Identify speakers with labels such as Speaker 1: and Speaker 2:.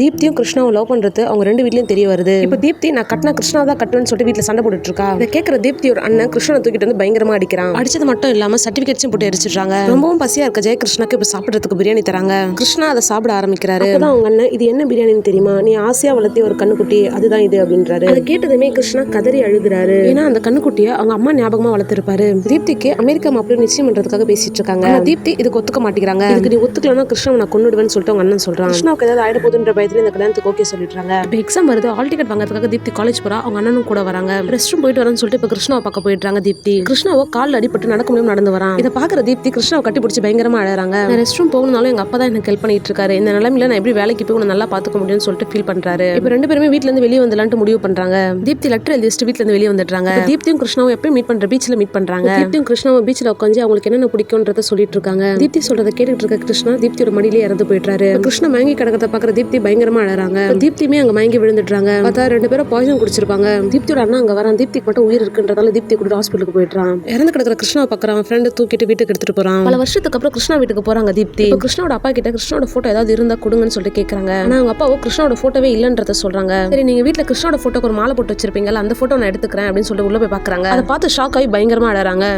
Speaker 1: தீப்தியும் கிருஷ்ணாவும் love பண்றது அவங்க ரெண்டு வீட்லயும் தெரிய வருது. இப்போ தீப்தி நான் கட்டினா கிருஷ்ணா தான் கட்டுவேன்னு சொல்லிட்டு வீட்டுல சண்டை போட்டுட்டு இருக்கா. இதை கேட்கிற தீப்தியோட அண்ணன் கிருஷ்ணனை தூக்கிட்டு வந்து பயங்கரமா அடிக்கிறான். அடிச்சது மட்டும் இல்லாம சர்டிபிகேட்ஸும் போட்டு எரிச்சிடுறாங்க. ரொம்பவும் பசியா இருக்க ஜெயகிருஷ்ணாக்கு இப்ப சாப்பிடறதுக்கு பிரியாணி தராங்க. கிருஷ்ணா அதை சாப்பிட ஆரம்பிக்கிறாரு. அப்பதான் அவங்க அண்ணன் இது என்ன பிரியாணின்னு தெரியுமா, நீ ஆசையா வளர்த்தி ஒரு கண்ணுக்குட்டி அதுதான் இது அப்படின்றாரு. அதை கேட்டதுமே கிருஷ்ணா கதறி அழுகுறாரு. ஏன்னா அந்த கண்ணுக்குட்டியை அவங்க அம்மா ஞாபகமா வளர்த்திருப்பாரு. தீப்திக்கு அமெரிக்கா மாப்பிள்ளை நிச்சயம் பண்றதுக்காக பேசிட்டு இருக்காங்க. தீப்தி இதுக்கு ஒத்துக்க மாட்டேங்கிறாங்க. இதுக்கு நீ ஒத்துக்கலன்னா கிருஷ்ணா நான் கொன்னுடுவேன்னு சொல்லிட்டு அவங்க அண்ணன் சொல்றான். கிருஷ்ணாவுக்கு ஏதாவது ஆயிட போதுன்ற பயத்துல இந்த கல்யாணத்துக்கு ஓகே சொல்லிடுறாங்க. இப்போ எக்ஸாம் வருது, ஹால் டிக்கெட் வாங்குறதுக்காக தீப்தி காலேஜ் போறா. அவங்க அண்ணனும் கூட வராங்க. ரெஸ்ட் ரூம் போயிட்டு வரேன்னு சொல்லிட்டு இப்போ கிருஷ்ணாவை பார்க்க போயிடுறாங்க. தீப்தி கிருஷ்ணாவை காலில் அடிபட்டு நடக்க முடியாம நடந்து வரான். இதை பாக்குற தீப்தி கிருஷ்ணாவை கட்டி பிடிச்சி பயங்கரமா அழறாங்க. நான் ரெஸ்ட் ரூம் போகணும்னாலும் எங்க அப்பா தான் எனக்கு ஹெல்ப் பண்ணிட்டு இருக்காரு. இந்த நிலைமையில நான் எப்படி வேலைக்கு போய் உன்னை நல்லா பாத்துக்க முடியும்னு சொல்லிட்டு ஃபீல் பண்றாரு. இப்போ ரெண்டு பேருமே வீட்ல இருந்து வெளியே வந்துலான்ட்டு முடிவு பண்றாங்க. தீப்தி லெட்டர் எழுதி வச்சுட்டு வீட்ல இருந்து வெளியே வந்துடுறாங்க. தீப்தியும் கிருஷ்ணாவும் எப்பயும் மீட் பண்ற பீச்ல மீட் பண்றாங்க. தீப்தியும் கிருஷ்ணாவும் பீச்ல உட்காந்து அவங்களுக்கு என்னென்ன பிடிக்கும்ன்றத சொல்லிட்டு இருக்காங்க. தீப்தி சொல்றதை கேட்டுட்டு இருக்க கிருஷ்ணா தீப்தியோட மடியிலே இறந்து போயிட்டாரு. கிருஷ்ணா மயங்கி கிடக்கிறத பாக்குற தீப்தி பயங்கரமா அழறாங்க. தீப்தியுமே அங்க மயங்கி விழுந்துடுறாங்க. பார்த்தா ரெண்டு பேரும் பாய்சன் குடிச்சிருப்பாங்க. தீப்தியோட அண்ணா அங்க வரான். தீப்திக்கு மட்டும் உயிர் இருக்குன்றதால தீப்தி கூட ஹாஸ்பிட்டலுக்கு போயிடுறான். இறந்து கிடக்கிற கிருஷ்ணாவை பாக்குறான். ஃப்ரெண்ட் தூக்கிட்டு வீட்டுக்கு எடுத்துட்டு போறான். பல வருஷத்துக்கு அப்புறம் கிருஷ்ணா வீட்டுக்கு போறாங்க தீப்தி. கிருஷ்ணாவோட அப்பா கிட்ட கிருஷ்ணாவோட போட்டோ ஏதாவது இருந்தா கொடுங்கன்னு சொல்லிட்டு கேக்குறாங்க. ஆனா அவங்க அப்பாவோ கிருஷ்ணாவோட போட்டோவே இல்லன்றத சொல்றாங்க. சரி நீங்க வீட்டுல கிருஷ்ணாவோட போட்டோக்கு ஒரு மாலை போட்டு வச்சிருப்பீங்கல்ல, அந்த போட்டோ நான் எடுத்துக்கிறேன் அப்படின்னு சொல்லிட்டு உள்ள போய் பாக்குறாங்க. அதை பார்த்து ஷாக் ஆகி பயங்கரமா அழறாங்க.